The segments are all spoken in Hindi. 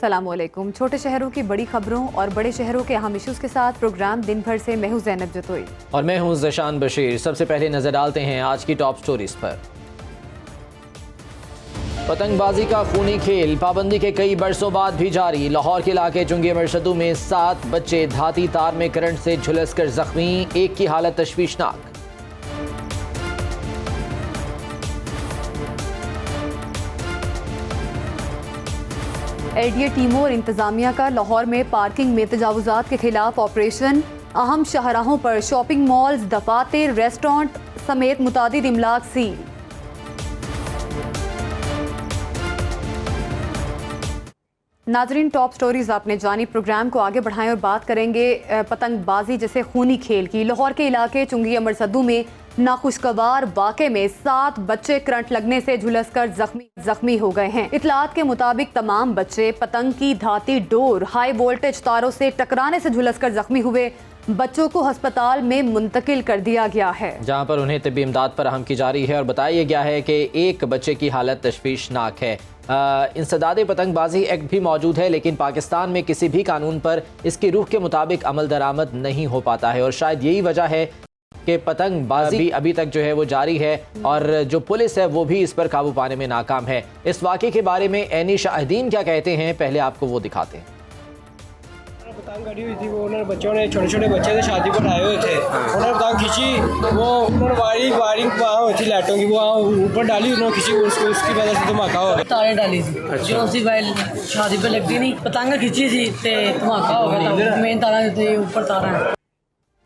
अस्सलामुअलैकुम। छोटे शहरों की बड़ी खबरों और बड़े शहरों के अहम इश्यूज के साथ प्रोग्राम दिन भर से मैं हूं ज़ैनब जतोई और मैं हूं ज़शान बशीर। सबसे पहले नजर डालते हैं आज की टॉप स्टोरीज पर। पतंगबाजी का खूनी खेल पाबंदी के कई बरसों बाद भी जारी। लाहौर के इलाके चुंगी अमरसदू में 7 बच्चे धाती तार में करंट से झुलसकर जख्मी, एक की हालत तशवीशनाक। एडीए टीमों और इंतजामिया का लाहौर में पार्किंग में तजावुजात के खिलाफ ऑपरेशन। अहम शाहराहों पर शॉपिंग मॉल्स, दफातर, रेस्टोरेंट समेत मुतादिद इमलाक सील। नाजरीन, टॉप स्टोरीज आपने जानी। प्रोग्राम को आगे बढ़ाएं और बात करेंगे पतंगबाजी जैसे खूनी खेल की। लाहौर के इलाके चुंगी अमरसदू में नाखुशगवार वाक़े में 7 बच्चे करंट लगने से झुलसकर जख्मी हो गए हैं। इतलात के मुताबिक तमाम बच्चे पतंग की धाती डोर हाई वोल्टेज तारों से टकराने से झुलसकर जख्मी हुए। बच्चों को अस्पताल में मुंतकिल कर दिया गया है, जहां पर उन्हें तिब्बी इमदाद फराहम की जा रही है और बताया गया है कि एक बच्चे की हालत तशवीशनाक है। इंसदाद पतंगबाजी एक्ट भी मौजूद है, लेकिन पाकिस्तान में किसी भी कानून पर इसकी रूह के मुताबिक अमल दरामद नहीं हो पाता है और शायद यही वजह है कि पतंगबाजी अभी तक जो है वो जारी है और जो पुलिस है वो भी इस पर काबू पाने में नाकाम है। इस वाक़े के बारे में ऐनी शाहिदीन क्या कहते हैं, पहले आपको वो दिखाते हैं। पतंग कटी हुई थी, वो उन्होंने बच्चों ने छोटे छोटे बच्चे थे शादी पर आए हुए थे, उन्होंने पतंग खींची, वो उन्होंने वायरिंग वहाँ हुई थी लाइटों की, वो ऊपर डाली, उन्होंने खींची, उसकी वजह से धमाका हो गया। तारें डाली थी जो उसी शादी पे लगती नहीं, पतंग खींची थी तो धमाका हो गया। मेन तारा ऊपर तारा है।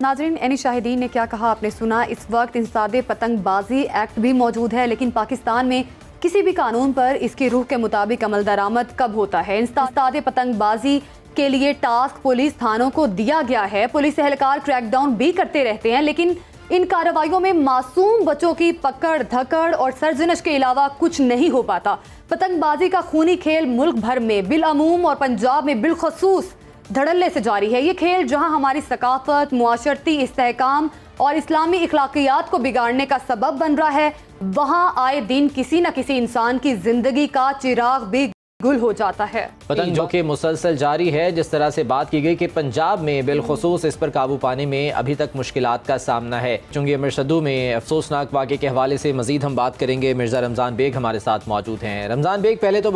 नाजरीन, एनी शाहिदीन ने क्या कहा आपने सुना। इस वक्त इंसदाद पतंगबाजी एक्ट भी मौजूद है, लेकिन पाकिस्तान में किसी भी कानून पर इसकी रूह के मुताबिक अमल दरामद कब होता है। इंसदाद पतंगबाजी के लिए टास्क पुलिस थानों को दिया गया है। पुलिस एहलकार क्रैकडाउन भी करते रहते हैं, लेकिन इन कार्रवाइयों में मासूम बच्चों की पकड़ धकड़ और सरजनश के अलावा कुछ नहीं हो पाता। पतंगबाजी का खूनी खेल मुल्क भर में बिलअमूम और पंजाब में बिलखसूस धड़ल्ले से जारी है। ये खेल जहां हमारी सकाफत, मुआशरती इस्तेहकाम और इस्लामी इखलाकियात को बिगाड़ने का सबब बन रहा है, वहां आए दिन किसी न किसी इंसान की जिंदगी का चिराग भी गुल हो जाता है। पतंगों के मुसलसल जारी है। जिस तरह से बात की गई कि पंजाब में बिलखुसूस इस पर काबू पाने में अभी तक मुश्किलात का सामना है। चुंगी अमरसदू में अफसोसनाक वाक़े के हवाले से मजीद हम बात करेंगे। मिर्ज़ा रमज़ान बेग हमारे साथ मौजूद हैं। रमज़ान बेग, पहले तो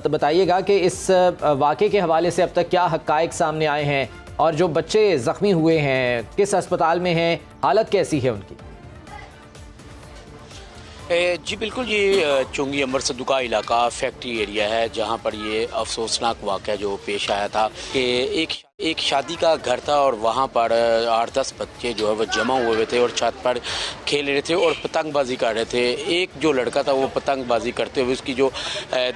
बताइएगा कि इस वाक़े के हवाले से अब तक क्या हक़ाइक़ सामने आए हैं और जो बच्चे ज़ख्मी हुए हैं किस अस्पताल में हैं, हालत कैसी है उनकी? जी बिल्कुल, ये चुंगी अमरसदू का इलाका फैक्ट्री एरिया है जहाँ पर ये अफसोसनाक वाक़या जो पेश आया था कि एक शादी का घर था और वहाँ पर 8-10 बच्चे जो है वो जमा हुए थे और छत पर खेल रहे थे और पतंगबाजी कर रहे थे। एक जो लड़का था वो पतंगबाजी करते हुए उसकी जो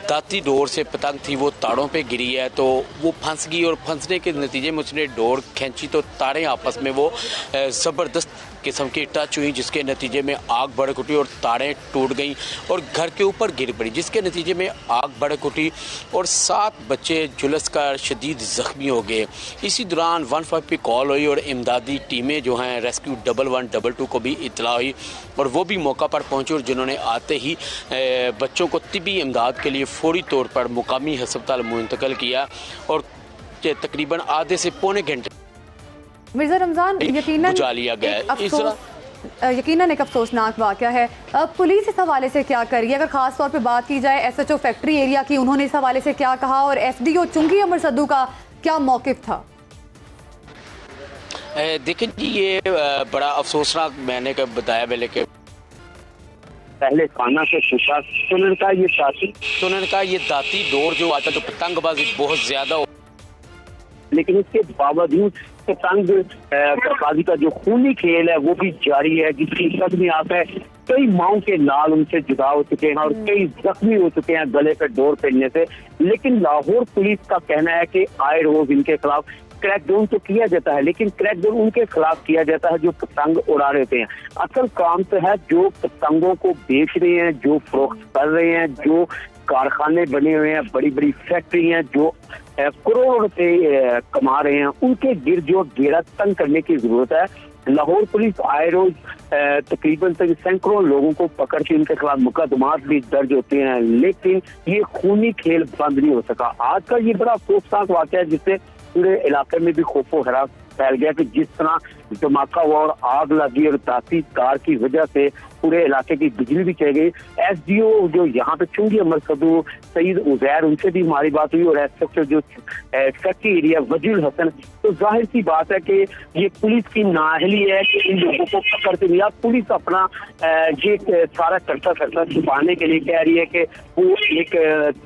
दाती डोर से पतंग थी वो तारों पे गिरी है, तो वो फंस गई और फंसने के नतीजे में उसने डोर खींची तो तारें आपस में वो ज़बरदस्त किस्म की टच हुई, जिसके नतीजे में आग भड़क उठी और तारें टूट गईं और घर के ऊपर गिर पड़ी, जिसके नतीजे में आग भड़क उठी और 7 बच्चे झुलसकर शदीद ज़ख्मी हो गए। इसी दौरान 15 पे कॉल हुई और इमदादी टीमें जो हैं रेस्क्यू 1112 को भी इतला हुई और वो भी मौका पर पहुंचे और जिन्होंने आते ही बच्चों को तिब्बी इमदाद के लिए फौरी तौर पर मुकामी अस्पताल मुंतकिल किया और तकरीबन आधे से पौने घंटे मिर्ज़ा रमज़ान, यकीनन एक अफसोसनाक वाक़या है। पुलिस इस हवाले से क्या कर रही है? अगर ख़ास तौर पे बात की जाए SHO फैक्ट्री एरिया की, उन्होंने इस हवाले से क्या कहा और SDO चुंगी अमरसदू का क्या मौक़िफ़ था? देखिए जी, ये बड़ा अफसोसनाक मैंने कब बताया पहले के पहले खाना से पूछा तो उन्होंने कहा ये दाती डोर जो आता तो पतंगबाजी बहुत ज़्यादा हो, लेकिन इसके बावजूद पतंगबाजी का जो खूनी खेल है वो भी जारी है, जिसकी सदमे आप है कई माओं के नाल उनसे जुदा हो चुके हैं और कई जख्मी हो चुके हैं गले पे डोर पहनने से। लेकिन लाहौर पुलिस का कहना है कि आए रोज इनके खिलाफ क्रैकडाउन तो किया जाता है, लेकिन क्रैकडाउन उनके खिलाफ किया जाता है जो पतंग उड़ा रहे थे। असल काम तो है जो पतंगों को बेच रहे हैं, जो फरोख्त कर रहे हैं, जो कारखाने बने हुए हैं, बड़ी बड़ी फैक्ट्री हैं जो करोड़ रुपए कमा रहे हैं, उनके गिर जो घेरा तंग करने की जरूरत है। लाहौर पुलिस आए रोज तकरीबन सैकड़ों लोगों को पकड़ के इनके खिलाफ मुकदमात भी दर्ज होते हैं, लेकिन ये खूनी खेल बंद नहीं हो सका। आज का ये बड़ा अफसोसनाक वाक़या है जिससे पूरे इलाके में भी खौफो हरास फैल गया कि जिस तरह धमाका हुआ और आग लगी और ताती तार की वजह से पूरे इलाके की बिजली भी चली गई। एसडीओ जो यहाँ पे चुंगी अमर सदू सईद उजैर, उनसे भी हमारी बात हुई और एसएचओ जो फैक्ट्री एरिया वजील हसन, तो जाहिर सी बात है कि ये पुलिस की नाअहली है कि इन लोगों को पकड़ के लिया। पुलिस अपना ये सारा करता छुपाने के लिए कह रही है कि वो एक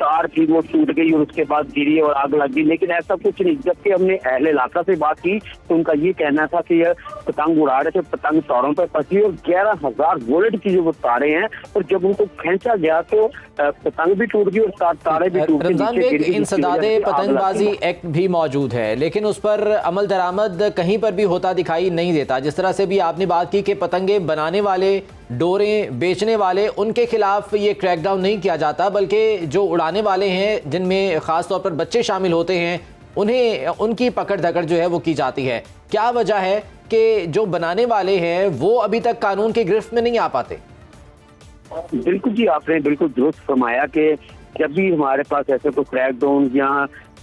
तार थी वो टूट गई और उसके बाद गिरी और आग लग गई, लेकिन ऐसा कुछ नहीं। जबकि हमने अहले इलाका से बात की तो उनका ये कहना था कि यह पतंग उड़ा रहे थे, पतंग तारों पर फंसी और 11,000 वोल्ट की जो वो तारे हैं, और जब उनको खींचा गया तो पतंग भी टूट गई और तारे भी टूट रमजान बेग, इंसदादे पतंगबाजी एक्ट भी मौजूद है, लेकिन उस पर अमल दरामद कहीं पर भी होता दिखाई नहीं देता। जिस तरह से भी आपने बात की कि पतंगे बनाने वाले, डोरें बेचने वाले, उनके खिलाफ ये क्रैकडाउन नहीं किया जाता, बल्कि जो उड़ाने वाले हैं जिनमें खास तौर पर बच्चे शामिल होते हैं उन्हें उनकी पकड़ धकड़ जो है वो की जाती है। क्या वजह है कि जो बनाने वाले हैं वो अभी तक कानून की गिरफ्त में नहीं आ पाते? बिल्कुल जी, आपने बिल्कुल दुरुस्त फरमाया कि जब भी हमारे पास ऐसे कोई क्रैकडाउन या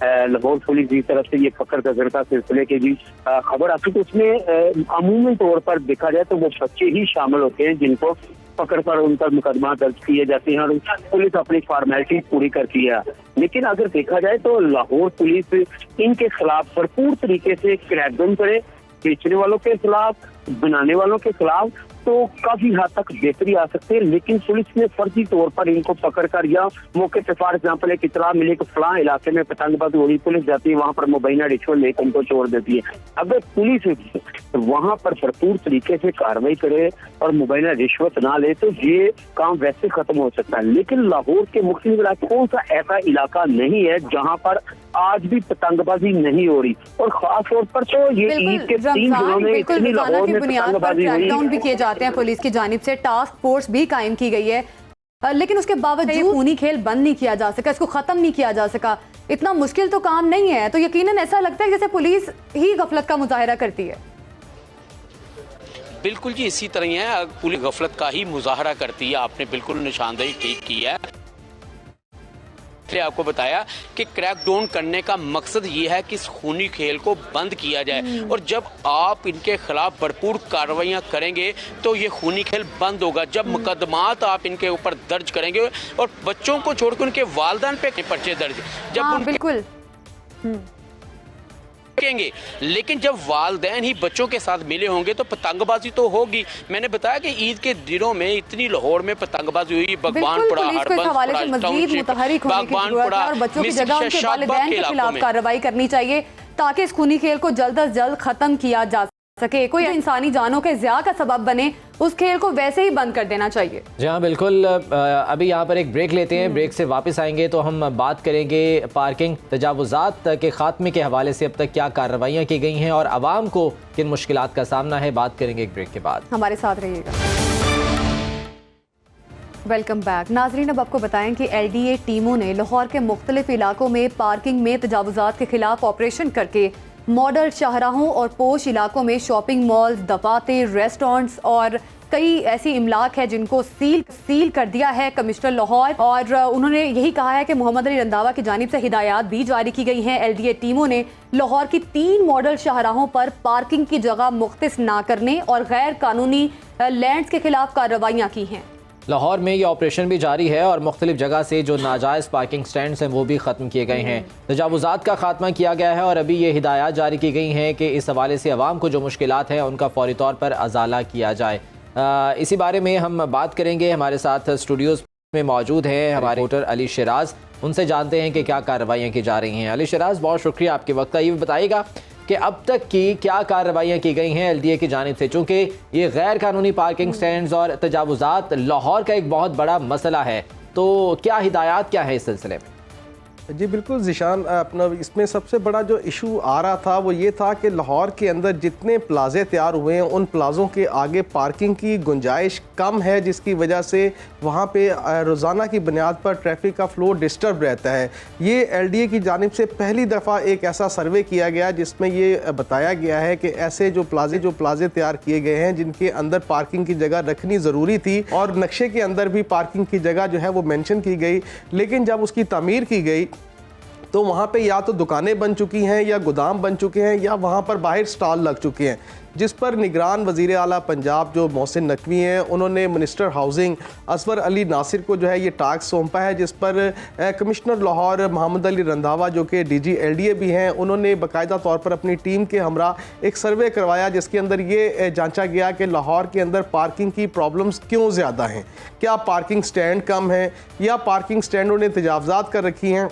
लाहौर पुलिस की तरफ से ये पकड़ धकड़ का सिलसिले की भी खबर आती तो उसमें अमूमन तौर पर देखा जाए तो वो बच्चे ही शामिल होते हैं जिनको पकड़ कर उन पर मुकदमा दर्ज किए जाते हैं और पुलिस अपनी फॉर्मेलिटी पूरी करती है। लेकिन अगर देखा जाए तो लाहौर पुलिस इनके खिलाफ भरपूर तरीके से क्रैकडाउन करे, बेचने वालों के खिलाफ, बनाने वालों के खिलाफ, तो काफी हद तक बेहतरी आ सकती है। लेकिन पुलिस ने फर्जी तौर पर इनको पकड़ कर या मौके पे फॉर एग्जाम्पल एक इतला मिले कि फलां इलाके में पतंगबाजी हो रही, पुलिस जाती है वहां पर मुबैना रिश्वत लेकर उनको छोड़ देती है। अगर पुलिस वहां पर भरपूर तरीके से कार्रवाई करे और मुबैना रिश्वत ना ले तो ये काम वैसे खत्म हो सकता है। लेकिन लाहौर के मुख्तलिफ इलाके कौन सा ऐसा इलाका नहीं है जहाँ पर आज भी पतंगबाजी नहीं हो रही, और खास तौर पर तो ये ईद के 3 दिनों में इतनी लाहौर में पतंगबाजी हुई। क्रैकडाउन भी किए जाते हैं, पुलिस की जानिब से टास्क फोर्स भी कायम की गई है, लेकिन उसके बावजूद खूनी खेल बंद नहीं किया जा सका, इसको खत्म नहीं किया जा सका। इतना मुश्किल तो काम नहीं है, तो यकीनन ऐसा लगता है जैसे पुलिस ही गफलत का मुजाहिरा करती है। बिल्कुल जी, इसी तरह है, पुलिस गफलत का ही मुजाहरा करती है। आपने बिल्कुल निशानदेही ठीक की है। आपको बताया कि क्रैकडाउन करने का मकसद ये है कि इस खूनी खेल को बंद किया जाए, और जब आप इनके खिलाफ भरपूर कार्रवाइयां करेंगे तो ये खूनी खेल बंद होगा। जब मुकदमात आप इनके ऊपर दर्ज करेंगे और बच्चों को छोड़कर उनके वालिदैन पे पर्चे दर्ज, जब बिल्कुल करेंगे, लेकिन जब वालिदैन ही बच्चों के साथ मिले होंगे तो पतंगबाजी तो होगी। मैंने बताया कि ईद के दिनों में इतनी लाहौर में पतंगबाजी हुई, बागबानपुरा, मजीद मुतहरिक होने की जरूरत है और बच्चों की जगह उनके वालिदैन के खिलाफ कार्रवाई करनी चाहिए ताकि इस खूनी खेल को जल्द अज जल्द खत्म किया जा सके। कोई इंसानी जानों के ज़िया का सबब बने, उस खेल को वैसे ही बंद कर देना चाहिए। जी हाँ, बिल्कुल। अभी यहाँ पर एक ब्रेक लेते हैं, ब्रेक से वापस आएंगे तो हम बात करेंगे पार्किंग तजावुज़ात के खात्मे के हवाले से अब तक क्या कार्रवाइयाँ की गई हैं और आवाम को किन मुश्किलात का सामना है। बात करेंगे एक ब्रेक के बाद, हमारे साथ रहिएगा। वेलकम बैक नाजरीन। अब आपको बताएं कि LDA टीमों ने लाहौर के मुख्तलिफ इलाकों में पार्किंग में तजावुज़ात के खिलाफ ऑपरेशन करके मॉडल शाहराहों और पोश इलाकों में शॉपिंग मॉल्स, दफातर, रेस्टोरेंट्स और कई ऐसी इमलाक है जिनको सील कर दिया है कमिश्नर लाहौर, और उन्होंने यही कहा है कि मोहम्मद अली रंधावा की जानिब से हिदायत भी जारी की गई हैं। LDA टीमों ने लाहौर की 3 मॉडल शाहराहों पर पार्किंग की जगह मुख्तस ना करने और गैर कानूनी लैंड्स के खिलाफ कार्रवाइयाँ की हैं। लाहौर में ये ऑपरेशन भी जारी है और मुख्तलिफ जगह से जो नाजायज़ पार्किंग स्टैंड्स हैं वो भी ख़त्म किए गए हैं। तजावुज़ात का खात्मा किया गया है और अभी ये हिदायत जारी की गई हैं कि इस हवाले से अवाम को जो मुश्किलात हैं उनका फौरी तौर पर अजाला किया जाए। इसी बारे में हम बात करेंगे। हमारे साथ स्टूडियोज़ में मौजूद हैं हमारे रिपोर्टर अली शिराज, उनसे जानते हैं कि क्या कार्रवाइयाँ की जा रही हैं। अली शिराज, बहुत शुक्रिया आपके वक्त का। ये बताइएगा कि अब तक की क्या कार्रवाइयाँ की गई हैं LDA की जानिब से, चूँकि ये गैर कानूनी पार्किंग स्टैंड्स और तजावुज़ात लाहौर का एक बहुत बड़ा मसला है, तो क्या हिदायत क्या है इस सिलसिले में? जी बिल्कुल ज़िशान, अपना इसमें सबसे बड़ा जो इशू आ रहा था वो ये था कि लाहौर के अंदर जितने प्लाजे तैयार हुए हैं उन प्लाज़ों के आगे पार्किंग की गुंजाइश कम है, जिसकी वजह से वहाँ पे रोज़ाना की बुनियाद पर ट्रैफिक का फ़्लो डिस्टर्ब रहता है। ये LDA की जानिब से पहली दफ़ा एक ऐसा सर्वे किया गया जिसमें ये बताया गया है कि ऐसे जो प्लाजे तैयार किए गए हैं जिनके अंदर पार्किंग की जगह रखनी ज़रूरी थी और नक्शे के अंदर भी पार्किंग की जगह जो है वो मेंशन की गई, लेकिन जब उसकी तामीर की गई तो वहाँ पे या तो दुकानें बन चुकी हैं या गोदाम बन चुके हैं या वहाँ पर बाहर स्टॉल लग चुके हैं, जिस पर निगरान वज़ीर आला पंजाब जो मोहसिन नकवी हैं उन्होंने मिनिस्टर हाउसिंग असवर अली नासिर को जो है ये टास्क सौंपा है, जिस पर कमिश्नर लाहौर मोहम्मद अली रंधावा जो कि DG LDA भी हैं उन्होंने बाकायदा तौर पर अपनी टीम के हमरा एक सर्वे करवाया जिसके अंदर ये जांचा गया कि लाहौर के अंदर पार्किंग की प्रॉब्लम्स क्यों ज़्यादा हैं, क्या पार्किंग स्टैंड कम है या पार्किंग स्टैंडों ने तजावज़ात कर रखी हैं।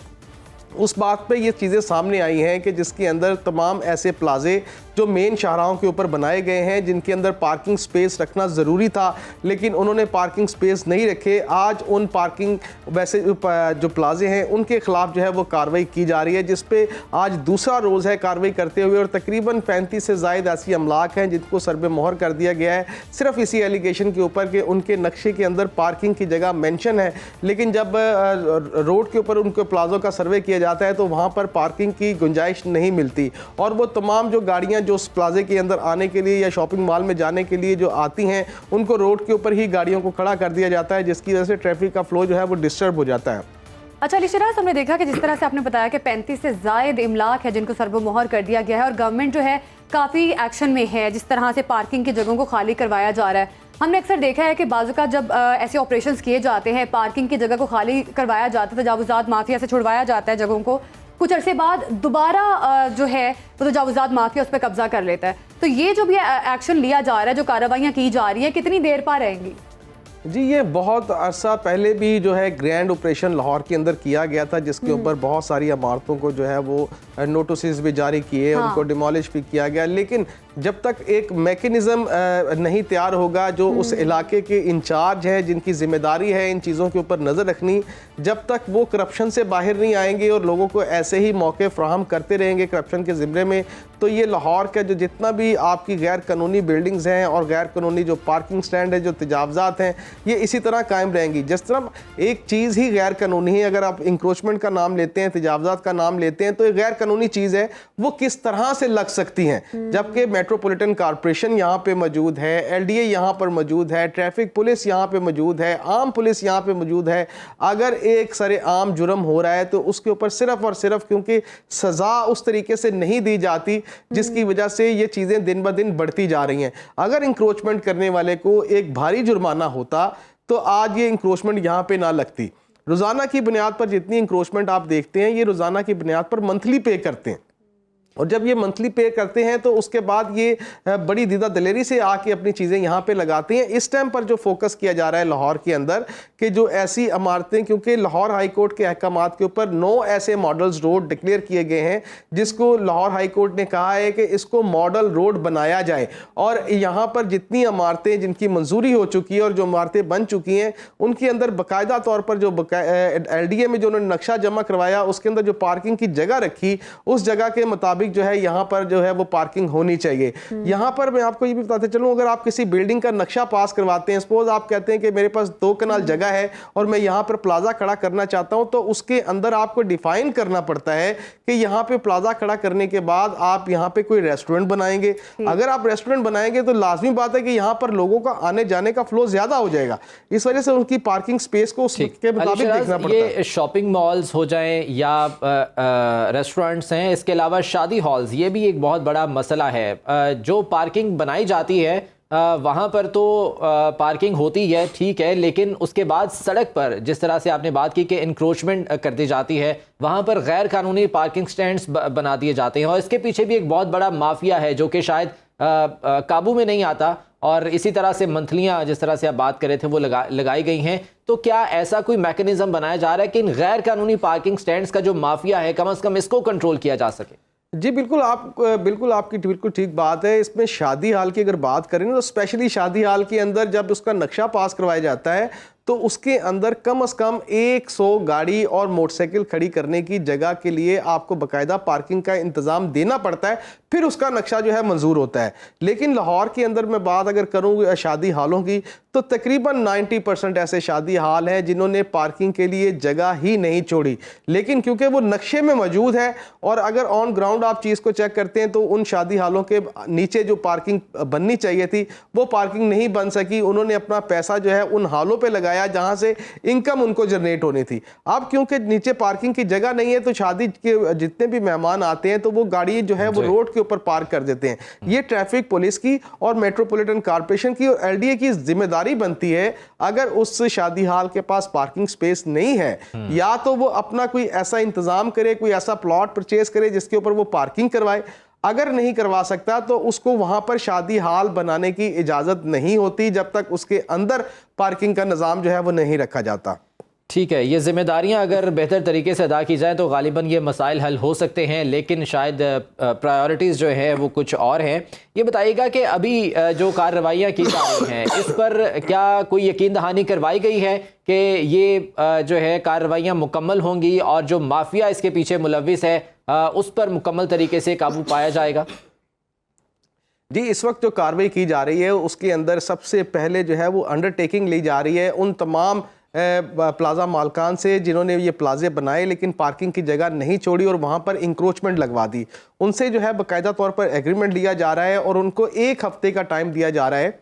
उस बात पे ये चीज़ें सामने आई हैं कि जिसके अंदर तमाम ऐसे प्लाजे जो मेन शाहराहों के ऊपर बनाए गए हैं जिनके अंदर पार्किंग स्पेस रखना ज़रूरी था लेकिन उन्होंने पार्किंग स्पेस नहीं रखे। आज उन पार्किंग वैसे जो प्लाजे हैं उनके ख़िलाफ़ जो है वो कार्रवाई की जा रही है, जिस पे आज दूसरा रोज़ है कार्रवाई करते हुए और तकरीबन 35 से ज़ायद ऐसी अमलाक हैं जिनको सरबे मोहर कर दिया गया है सिर्फ इसी एलिगेशन के ऊपर कि उनके नक्शे के अंदर पार्किंग की जगह मेंशन है, लेकिन जब रोड के ऊपर उनके प्लाजों का सर्वे किया जाता है तो वहाँ पर पार्किंग की गुंजाइश नहीं मिलती और वो तमाम जो गाड़ियाँ जो उस प्लाजे के अंदर आने के लिए या शॉपिंग मॉल में जाने के लिए जो आती हैं उनको रोड के ऊपर ही गाड़ियों को खड़ा कर दिया जाता है, जिसकी वजह से ट्रैफिक का फ्लो जो है वो डिस्टर्ब हो जाता है। अच्छा अली शराज, हमने देखा कि जिस तरह से आपने बताया कि 35 से ज़ायद इमलाक है जिनको सर्बो मोहर कर दिया गया है और गवर्नमेंट जो है काफ़ी एक्शन में है जिस तरह से पार्किंग की जगहों को खाली करवाया जा रहा है। हमने अक्सर देखा है कि बाज़ का जब ऐसे ऑपरेशंस किए जाते हैं पार्किंग की जगह को खाली करवाया जाता है, तजावुज़ात माफिया से छुड़वाया जाता है जगहों को, कुछ अरसे बाद दोबारा जो है वो तजावुज़ात माफिया उस पर कब्जा कर लेता है। तो ये जो भी एक्शन लिया जा रहा है, जो कार्रवाइयाँ की जा रही है, कितनी देर पा रहेंगी? जी ये बहुत अरसा पहले भी जो है ग्रैंड ऑपरेशन लाहौर के अंदर किया गया था जिसके ऊपर बहुत सारी इमारतों को जो है वो नोटिस भी जारी किए, उनको डिमोलिश भी किया गया, लेकिन जब तक एक मैकेनिज़्म नहीं तैयार होगा जो उस इलाके के इंचार्ज हैं जिनकी ज़िम्मेदारी है इन चीज़ों के ऊपर नज़र रखनी, जब तक वो करप्शन से बाहर नहीं आएंगे और लोगों को ऐसे ही मौके फ्राहम करते रहेंगे करप्शन के ज़िम्मे में, तो ये लाहौर का जो जितना भी आपकी गैर कानूनी बिल्डिंग्स हैं और गैर कानूनी जो पार्किंग स्टैंड है, जो तजावज़ात हैं, ये इसी तरह कायम रहेंगी। जिस तरह एक चीज़ ही गैर कानूनी है, अगर आप इंक्रोचमेंट का नाम लेते हैं, तजावज़ात का नाम लेते हैं, तो ये गैर कानूनी चीज़ है, वो किस तरह से लग सकती हैं, जबकि मेट्रोपॉलिटन कॉरपोरेशन यहाँ पे मौजूद है, LDA यहाँ पर मौजूद है, ट्रैफिक पुलिस यहाँ पे मौजूद है, आम पुलिस यहाँ पे मौजूद है। अगर एक सरेआम जुर्म हो रहा है तो उसके ऊपर सिर्फ और सिर्फ क्योंकि सज़ा उस तरीके से नहीं दी जाती जिसकी वजह से ये चीज़ें दिन ब दिन बढ़ती जा रही हैं। अगर इंक्रोचमेंट करने वाले को एक भारी जुर्माना होता तो आज ये इंक्रोचमेंट यहाँ पे ना लगती। रोज़ाना की बुनियाद पर जितनी इंक्रोचमेंट आप देखते हैं ये रोज़ाना की बुनियाद पर मंथली पे करते हैं और जब ये मंथली पे करते हैं तो उसके बाद ये बड़ी दीदा दलेरी से आके अपनी चीज़ें यहाँ पे लगाते हैं। इस टाइम पर जो फोकस किया जा रहा है लाहौर के अंदर कि जो ऐसी इमारतें, क्योंकि लाहौर हाई कोर्ट के अहकामात के ऊपर 9 ऐसे मॉडल्स रोड डिक्लेयर किए गए हैं जिसको लाहौर हाई कोर्ट ने कहा है कि इसको मॉडल रोड बनाया जाए और यहाँ पर जितनी इमारतें जिनकी मंजूरी हो चुकी है और जो इमारतें बन चुकी हैं उनके अंदर बाकायदा तौर पर जो LDA में जो उन्होंने नक्शा जमा करवाया उसके अंदर जो पार्किंग की जगह रखी उस जगह के मुताबिक जो है यहाँ पर जो है वो पार्किंग होनी चाहिए। यहाँ पर मैं आपको ये भी बताते चलूँ, अगर आप किसी बिल्डिंग का नक्शा पास करवाते हैं, सपोज आप कहते हैं कि मेरे पास 2 कनाल जगह है और मैं यहाँ पर प्लाजा खड़ा करना चाहता हूँ, तो उसके अंदर आपको डिफाइन करना पड़ता है कि यहाँ पे प्लाजा खड़ा करने के बाद आप यहाँ पे कोई रेस्टोरेंट बनाएंगे। अगर आप रेस्टोरेंट बनाएंगे तो लाजमी बात है कि यहाँ पर लोगों का आने जाने का फ्लो ज्यादा हो जाएगा, इस वजह से उनकी पार्किंग स्पेस को उसके मुताबिक देखना पड़ता है। ये शॉपिंग मॉल्स हो जाएं या रेस्टोरेंट्स हैं, इसके अलावा शादी हॉल्स, ये भी एक बहुत बड़ा मसला है। जो पार्किंग बनाई जाती है वहाँ पर तो पार्किंग होती है, ठीक है, लेकिन उसके बाद सड़क पर जिस तरह से आपने बात की कि इंक्रोचमेंट कर दी जाती है, वहाँ पर गैर कानूनी पार्किंग स्टैंड्स बना दिए जाते हैं और इसके पीछे भी एक बहुत बड़ा माफिया है जो कि शायद काबू में नहीं आता और इसी तरह से मंथलियाँ जिस तरह से आप बात कर रहे थे वो लगाई गई हैं। तो क्या ऐसा कोई मैकेनिज्म बनाया जा रहा है कि इन गैर कानूनी पार्किंग स्टैंड्स का जो माफिया है कम से कम इसको कंट्रोल किया जा सके? जी बिल्कुल, आपकी बिल्कुल ठीक बात है। इसमें शादी हाल की अगर बात करें तो स्पेशली शादी हाल के अंदर जब उसका नक्शा पास करवाया जाता है तो तो उसके अंदर कम से कम 100 गाड़ी और मोटरसाइकिल खड़ी करने की जगह के लिए आपको बाकायदा पार्किंग का इंतज़ाम देना पड़ता है, फिर उसका नक्शा जो है मंजूर होता है। लेकिन लाहौर के अंदर मैं बात अगर करूँ शादी हालों की, तो तकरीबन 90% ऐसे शादी हाल हैं जिन्होंने पार्किंग के लिए जगह ही नहीं छोड़ी, लेकिन क्योंकि वो नक्शे में मौजूद है और अगर ऑन ग्राउंड आप चीज़ को चेक करते हैं तो उन शादी हालों के नीचे जो पार्किंग बननी चाहिए थी वो पार्किंग नहीं बन सकी। उन्होंने अपना पैसा जो है उन हालों पे लगाया जहां से इनकम उनको जनरेट होनी थी। अब क्योंकि नीचे पार्किंग की जगह नहीं है तो शादी के जितने भी मेहमान आते हैं तो वो गाड़ी जो है वो रोड के ऊपर पार्क कर देते हैं। ये ट्रैफिक पुलिस की और मेट्रोपॉलिटन कॉर्पोरेशन की और एलडीए की जिम्मेदारी बनती है, अगर उस शादी हाल के पास पार्किंग स्पेस नहीं है या तो वो अपना कोई ऐसा इंतजाम करे, कोई ऐसा प्लॉट परचेज करे जिसके ऊपर वो पार्किंग करवाए। अगर नहीं करवा सकता तो उसको वहां पर शादी हाल बनाने की इजाजत नहीं होती जब तक उसके अंदर पार्किंग का निज़ाम जो है वो नहीं रखा जाता। ठीक है, ये जिम्मेदारियां अगर बेहतर तरीके से अदा की जाए तो गालिबन ये मसाइल हल हो सकते हैं, लेकिन शायद प्रायोरिटीज़ जो है वो कुछ और हैं। ये बताइएगा कि अभी जो कार्रवाइयाँ की जा रही हैं इस पर क्या कोई यकीन दहानी करवाई गई है कि ये जो है कार्रवाइयाँ मुकम्मल होंगी और जो माफिया इसके पीछे मुलविस है उस पर मुकम्मल तरीके से काबू पाया जाएगा? जी, इस वक्त जो कार्रवाई की जा रही है उसके अंदर सबसे पहले जो है वो अंडरटेकिंग ली जा रही है उन तमाम प्लाजा मालकान से जिन्होंने ये प्लाजे बनाए लेकिन पार्किंग की जगह नहीं छोड़ी और वहाँ पर इंक्रोचमेंट लगवा दी। उनसे जो है बाकायदा तौर पर एग्रीमेंट लिया जा रहा है और उनको 1 हफ्ते का टाइम दिया जा रहा है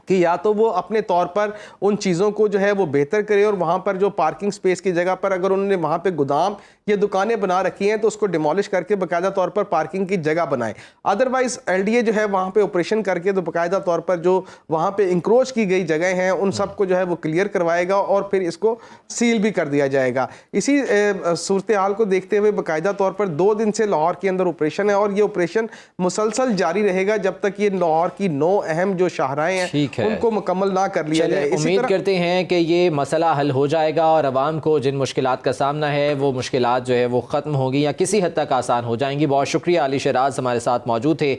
कि या तो वो अपने तौर पर उन चीज़ों को जो है वो बेहतर करे और वहाँ पर जो पार्किंग स्पेस की जगह पर अगर उन्होंने वहाँ पे गोदाम या दुकानें बना रखी हैं तो उसको डिमोलिश करके बाकायदा तौर पर पार्किंग की जगह बनाए। अदरवाइज़ एलडीए जो है वहाँ पे ऑपरेशन करके तो बाकायदा तौर पर जो वहाँ पे इंक्रोच की गई जगह हैं उन सबको जो है वो क्लियर करवाएगा और फिर इसको सील भी कर दिया जाएगा। इसी सूरत हाल को देखते हुए बाकायदा तौर पर 2 दिन से लाहौर के अंदर ऑपरेशन है और ये ऑपरेशन मुसलसल जारी रहेगा जब तक ये लाहौर की 9 अहम जो शाहराएँ हैं उनको मुकम्मल ना कर लिया जाए। उम्मीद करते हैं कि ये मसला हल हो जाएगा और अवाम को जिन मुश्किलात का सामना है वो मुश्किलात जो है वो ख़त्म होगी या किसी हद तक आसान हो जाएंगी। बहुत शुक्रिया, अली शराज हमारे साथ मौजूद थे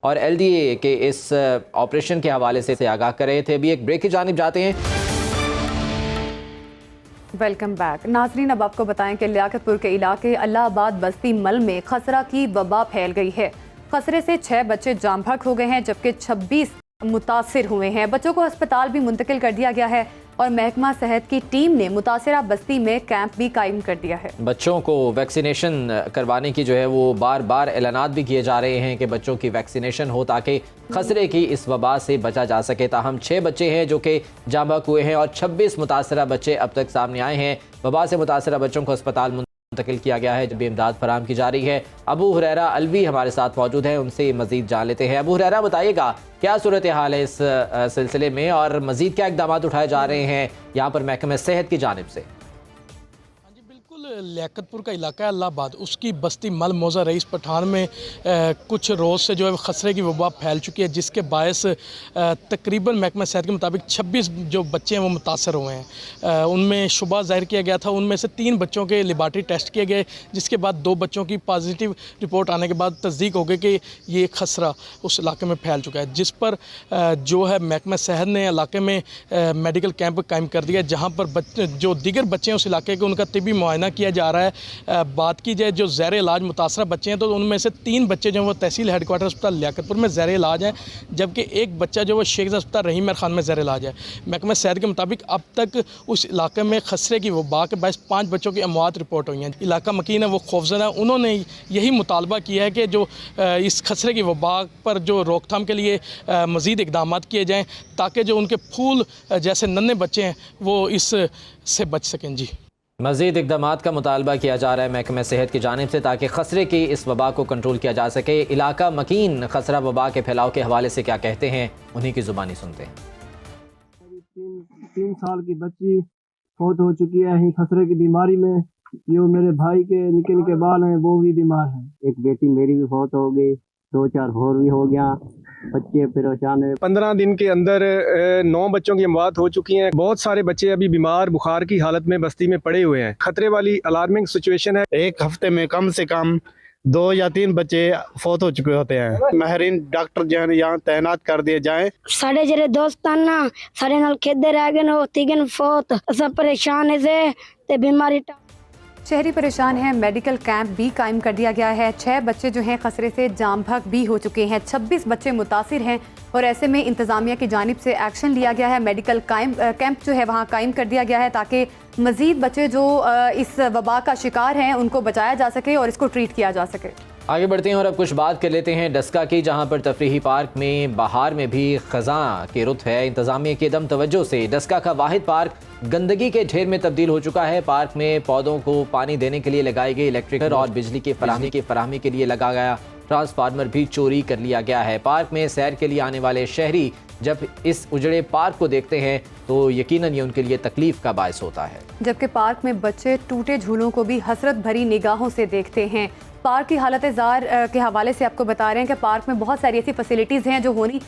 और एलडीए के इस ऑपरेशन के हवाले से आगाह कर रहे थे। अभी एक ब्रेक की जानिब जाते हैं। Welcome back. नाजरीन, अब आपको बताएं कि लियाकतपुर के इलाके अल्लाहबाद बस्ती मल में खसरा की वबा फैल गई है। खसरे से 6 बच्चे जाम बहक हो गए हैं जबकि 26 मुतासिर हुए हैं। बच्चों को अस्पताल भी मुंतकिल कर दिया गया है और महकमा सेहत की टीम ने मुतासिरा बस्ती में कैंप भी कायम कर दिया है। बच्चों को वैक्सीनेशन करवाने की जो है वो बार बार ऐलानात भी किए जा रहे हैं कि बच्चों की वैक्सीनेशन हो ताकि खसरे की इस वबा से बचा जा सके। ताहम 6 बच्चे हैं जो कि जाम बहक हुए हैं और 26 मुतासरा बच्चे अब तक सामने आए हैं। वबा से मुतासरा बच्चों को अस्पताल मुंतकिल किया गया है, जब इमदाद फराहम की जा रही है। अबू हुरैरा अलवी हमारे साथ मौजूद हैं, उनसे मजीद जान लेते हैं। अबू हुरैरा, बताइएगा क्या सूरत हाल है इस सिलसिले में और मजीद क्या इक़दाम उठाए जा रहे हैं यहाँ पर महकमे सेहत की जानिब से? लियाकतपुर का इलाका है अल्लाहबाद, उसकी बस्ती मल मौजा रईस पठान में कुछ रोज़ से जो है खसरे की वबा फैल चुकी है जिसके बायस तकरीबन महकमा सेहत के मुताबिक 26 जो बच्चे हैं वो मुतासर हुए हैं। उनमें शुबा ज़ाहिर किया गया था, उनमें से 3 बच्चों के लेबार्टरी टेस्ट किए गए जिसके बाद 2 बच्चों की पॉजिटिव रिपोर्ट आने के बाद तस्दीक हो गई कि ये खसरा उस इलाके में फैल चुका है, जिस पर जो है महकमा सेहत ने इलाके में मेडिकल कैंप कायम कर दिया जहाँ पर जो दीगर बच्चे हैं उस इलाके के उनका तिबी मुआयना किया जा रहा है। बात की जाए जो ज़ैर इलाज मुतासरा बच्चे हैं तो उनमें से 3 बच्चे जो वो तहसील हेडक्वार्टर अस्पताल लियाकतपुर में ज़ैर इलाज हैं, जबकि एक बच्चा जो वो शेख अस्पताल रहीम खान में ज़ैर इलाज है। महकमा सेहत के मुताबिक अब तक उस इलाके में खसरे की वबा के बायस 5 बच्चों की अमवात रिपोर्ट हुई हैं। इलाका मकीन है वो खौफजदा है, उन्होंने यही मुतालबा किया है कि जो इस खसरे की वबा पर जो रोकथाम के लिए मज़ीद इक़दाम किए जाएँ ताकि जो उनके फूल जैसे नन्हे बच्चे हैं वो इससे बच सकें। जी, मज़ीद इक़दाम का मुतालबा किया जा रहा है महकमे सेहत की जानिब से ताकि खसरे की इस वबा को कंट्रोल किया जा सके। इलाका मकीन खसरा वबा के फैलाव के हवाले से क्या कहते हैं, उन्हीं की ज़ुबानी सुनते हैं। 3 साल की बच्ची फौत हो चुकी है यही खसरे की बीमारी में। जो मेरे भाई के निके निके बाल हैं वो भी बीमार हैं। एक बेटी मेरी भी फौत हो गई, 2-4 और भी हो गया, बच्चे परेशान है। 15 दिन के अंदर 9 बच्चों की मौत हो चुकी है। बहुत सारे बच्चे अभी बीमार बुखार की हालत में बस्ती में पड़े हुए हैं। खतरे वाली अलार्मिंग सिचुएशन है। एक हफ्ते में कम से कम 2 या 3 बच्चे फौत हो चुके होते हैं। माहिरीन डॉक्टर जो है यहाँ तैनात कर दिए जाएं। साढ़े जेरे दोस्त ना साढ़े नाल खेदे रह गए हो तीगन फौत असा परेशान है से ते बीमारी शहरी परेशान हैं। मेडिकल कैंप भी कायम कर दिया गया है। 6 बच्चे जो हैं खसरे से जाम भग भी हो चुके हैं। 26 बच्चे मुतासिर हैं और ऐसे में इंतज़ामिया की जानिब से एक्शन लिया गया है। मेडिकल कैंप जो है वहाँ कायम कर दिया गया है ताकि मज़ीद बच्चे जो इस वबा का शिकार हैं उनको बचाया जा सके और इसको ट्रीट किया जा सके। आगे बढ़ते हैं और अब कुछ बात कर लेते हैं डस्का की, जहां पर तफरीही पार्क में बहार में भी खज़ां के रुत है। इंतज़ामिया की दम तवज्जो से डस्का का वाहिद पार्क गंदगी के ढेर में तब्दील हो चुका है। पार्क में पौधों को पानी देने के लिए लगाई गई इलेक्ट्रिक और बिजली की फराहमी के लिए लगा गया ट्रांसफार्मर भी चोरी कर लिया गया है। पार्क में सैर के लिए आने वाले शहरी जब इस उजड़े पार्क को देखते हैं तो यकीनन ये उनके लिए तकलीफ का बायस होता है। जबकि पार्क में बच्चे टूटे झूलों को भी हसरत भरी निगाहों से देखते हैं। पार्क की हालत ज़ार के हवाले से आपको बता रहे हैं कि पार्क में बहुत सारी ऐसी फैसिलिटीज़ हैं जो होनी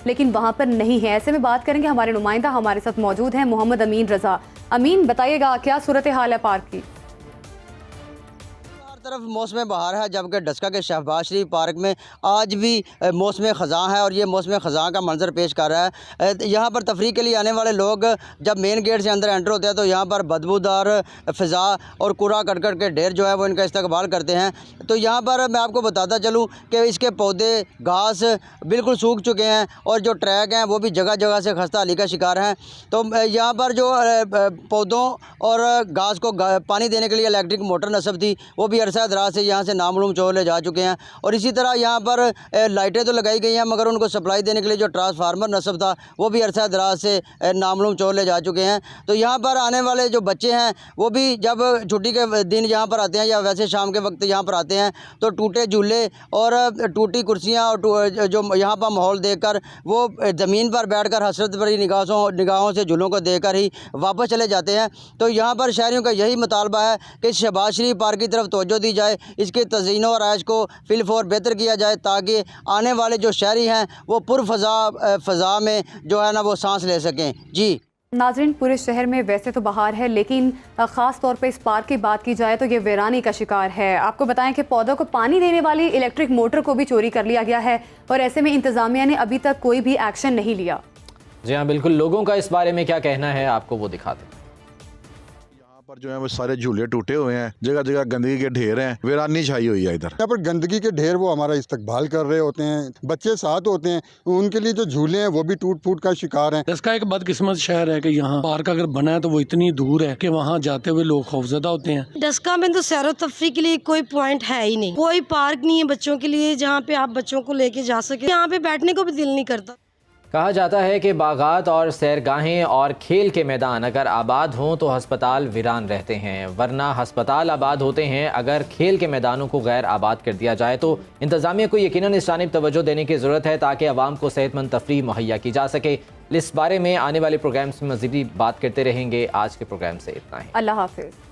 लेकिन वहाँ पर नहीं है। ऐसे में बात करेंगे, हमारे नुमाइंदा हमारे साथ मौजूद हैं मोहम्मद अमीन रज़ा। अमीन, बताइएगा क्या सूरत हाल है पार्क की? तरफ मौसम बहार है, जबकि डस्का के शहबाज शरीफ पार्क में आज भी मौसम ख़ज़ां है और ये मौसम ख़ज़ां का मंजर पेश कर रहा है। यहाँ पर तफरीह के लिए आने वाले लोग जब मेन गेट से अंदर एंटर होते हैं तो यहाँ पर बदबूदार फ़िज़ा और कूड़ा करकट के ढेर जो है वो इनका इस्तकबाल करते हैं। तो यहाँ पर मैं आपको बताता चलूँ कि इसके पौधे घास बिल्कुल सूख चुके हैं और जो ट्रैक हैं वो भी जगह जगह से खस्ता हाली का शिकार हैं। तो यहाँ पर जो पौधों और घास को पानी देने के लिए इलेक्ट्रिक मोटर नस्ब थी वो भी अरसा दराज से यहाँ से नामालूम चोर ले जा चुके हैं। और इसी तरह यहाँ पर लाइटें तो लगाई गई हैं मगर उनको सप्लाई देने के लिए जो ट्रांसफार्मर नस्ब था वो भी अरसा दराज से नामालूम चोर ले जा चुके हैं। तो यहाँ पर आने वाले जो बच्चे हैं वो भी जब छुट्टी के दिन यहाँ पर आते हैं या वैसे शाम के वक्त यहाँ पर आते हैं तो टूटे झूले और टूटी कुर्सियाँ और जो यहाँ पर माहौल देखकर वो ज़मीन पर बैठकर हसरत भरी निगाहों से झूलों को देखकर ही वापस चले जाते हैं। तो यहाँ पर शहरियों का यही मुतालबा है कि शहबाज शरीफ पार्क की तरफ तवज्जो दी जाए, इसके तज़ीन और आयश को फिलफोर बेहतर किया जाए ताकि आने वाले जो शहरी हैं वो फ़ज़ा में जो है ना वो सांस ले सकें। जी नाज़रीन, पूरे शहर में वैसे तो बहार है लेकिन ख़ास तौर पे इस पार्क की बात की जाए तो ये वीरानी का शिकार है। आपको बताएं कि पौधों को पानी देने वाली इलेक्ट्रिक मोटर को भी चोरी कर लिया गया है और ऐसे में इंतज़ामिया ने अभी तक कोई भी एक्शन नहीं लिया। जी हाँ, बिल्कुल। लोगों का इस बारे में क्या कहना है आपको वो दिखा दें। पर जो है वो सारे झूले टूटे हुए हैं, जगह जगह गंदगी के ढेर हैं, वीरानी छाई हुई है। इधर यहाँ पर गंदगी के ढेर वो हमारा इस्तकबाल कर रहे होते हैं, बच्चे साथ होते हैं, उनके लिए जो झूले हैं वो भी टूट फूट का शिकार हैं। इसका एक बदकिस्मत शहर है कि यहाँ पार्क अगर बना है तो वो इतनी दूर है कि वहाँ जाते हुए लोग खौफजदा होते हैं। डस्का में तो सैर तफरी के लिए कोई पॉइंट है ही नहीं, कोई पार्क नहीं है बच्चों के लिए जहाँ पे आप बच्चों को लेके जा सके। यहाँ पे बैठने को भी दिल नहीं करता। कहा जाता है कि बागात और सैरगाहें और खेल के मैदान अगर आबाद हों तो हस्पताल वीरान रहते हैं, वरना हस्पताल आबाद होते हैं अगर खेल के मैदानों को गैर आबाद कर दिया जाए। तो इंतज़ामिया को यकीनन इस जानिब तवज्जो देने की ज़रूरत है ताकि आवाम को सेहतमंद तफरीह मुहैया की जा सके। इस बारे में आने वाले प्रोग्राम्स में मज़ीद बात करते रहेंगे। आज के प्रोग्राम से इतना ही। अल्लाह हाफ़िज़।